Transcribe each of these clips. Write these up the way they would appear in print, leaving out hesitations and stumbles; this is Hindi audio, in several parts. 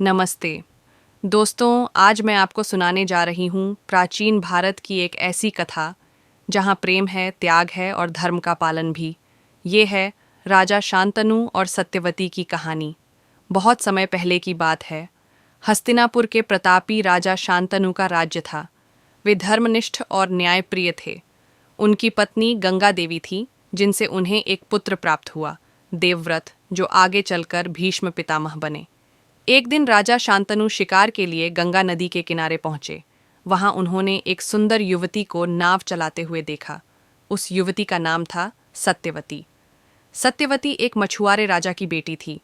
नमस्ते दोस्तों, आज मैं आपको सुनाने जा रही हूँ प्राचीन भारत की एक ऐसी कथा जहाँ प्रेम है, त्याग है और धर्म का पालन भी। ये है राजा शांतनु और सत्यवती की कहानी। बहुत समय पहले की बात है। हस्तिनापुर के प्रतापी राजा शांतनु का राज्य था। वे धर्मनिष्ठ और न्यायप्रिय थे। उनकी पत्नी गंगा देवी थी, जिनसे उन्हें एक पुत्र प्राप्त हुआ, देवव्रत, जो आगे चलकर भीष्म पितामह बने। एक दिन राजा शांतनु शिकार के लिए गंगा नदी के किनारे पहुंचे। वहां उन्होंने एक सुंदर युवती को नाव चलाते हुए देखा। उस युवती का नाम था सत्यवती। सत्यवती एक मछुआरे राजा की बेटी थी।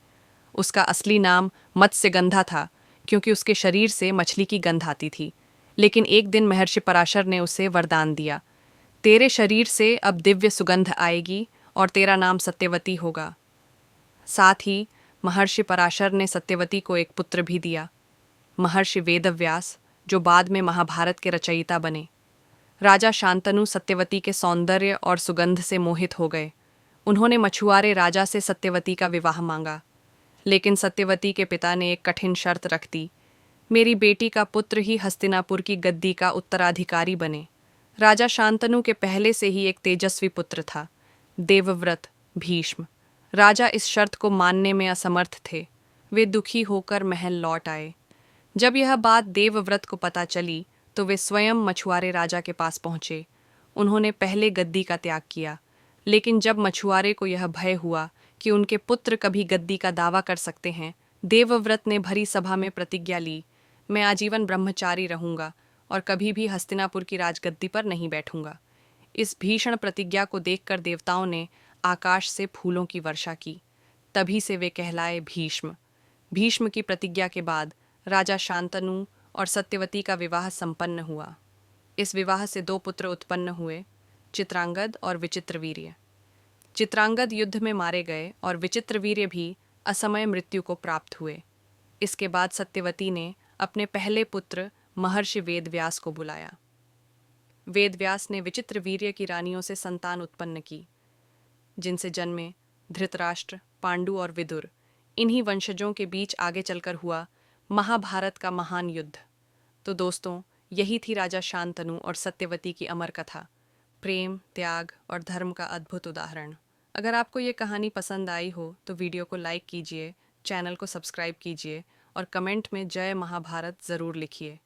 उसका असली नाम मत्स्यगंधा था, क्योंकि उसके शरीर से मछली की गंध आती थी। लेकिन एक दिन महर्षि पराशर ने उसे वरदान दिया, तेरे शरीर से अब दिव्य सुगंध आएगी और तेरा नाम सत्यवती होगा। साथ ही महर्षि पराशर ने सत्यवती को एक पुत्र भी दिया, महर्षि वेदव्यास, जो बाद में महाभारत के रचयिता बने। राजा शांतनु सत्यवती के सौंदर्य और सुगंध से मोहित हो गए। उन्होंने मछुआरे राजा से सत्यवती का विवाह मांगा, लेकिन सत्यवती के पिता ने एक कठिन शर्त रख दी, मेरी बेटी का पुत्र ही हस्तिनापुर की गद्दी का उत्तराधिकारी बने। राजा शांतनु के पहले से ही एक तेजस्वी पुत्र था, देवव्रत भीष्म। राजा इस शर्त को मानने में असमर्थ थे। वे दुखी होकर महल लौट आए। जब यह बात देवव्रत को पता चली तो वे स्वयं मछुआरे राजा के पास पहुंचे। उन्होंने पहले गद्दी का त्याग किया, लेकिन जब मछुआरे को यह भय हुआ कि उनके पुत्र कभी गद्दी का दावा कर सकते हैं, देवव्रत ने भरी सभा में प्रतिज्ञा ली, मैं आजीवन ब्रह्मचारी रहूंगा और कभी भी हस्तिनापुर की राजगद्दी पर नहीं बैठूंगा। इस भीषण प्रतिज्ञा को देखकर देवताओं ने आकाश से फूलों की वर्षा की। तभी से वे कहलाए भीष्म। भीष्म की प्रतिज्ञा के बाद राजा शांतनु और सत्यवती का विवाह संपन्न हुआ। इस विवाह से 2 पुत्र उत्पन्न हुए, चित्रांगद और विचित्रवीर्य। चित्रांगद युद्ध में मारे गए और विचित्रवीर्य भी असमय मृत्यु को प्राप्त हुए। इसके बाद सत्यवती ने अपने पहले पुत्र महर्षि वेदव्यास को बुलाया। वेदव्यास ने विचित्रवीर्य की रानियों से संतान उत्पन्न की, जिनसे जन्मे धृतराष्ट्र, पांडु और विदुर। इन्हीं वंशजों के बीच आगे चलकर हुआ महाभारत का महान युद्ध। तो दोस्तों, यही थी राजा शांतनु और सत्यवती की अमर कथा, प्रेम, त्याग और धर्म का अद्भुत उदाहरण। अगर आपको ये कहानी पसंद आई हो तो वीडियो को लाइक कीजिए, चैनल को सब्सक्राइब कीजिए और कमेंट में जय महाभारत ज़रूर लिखिए।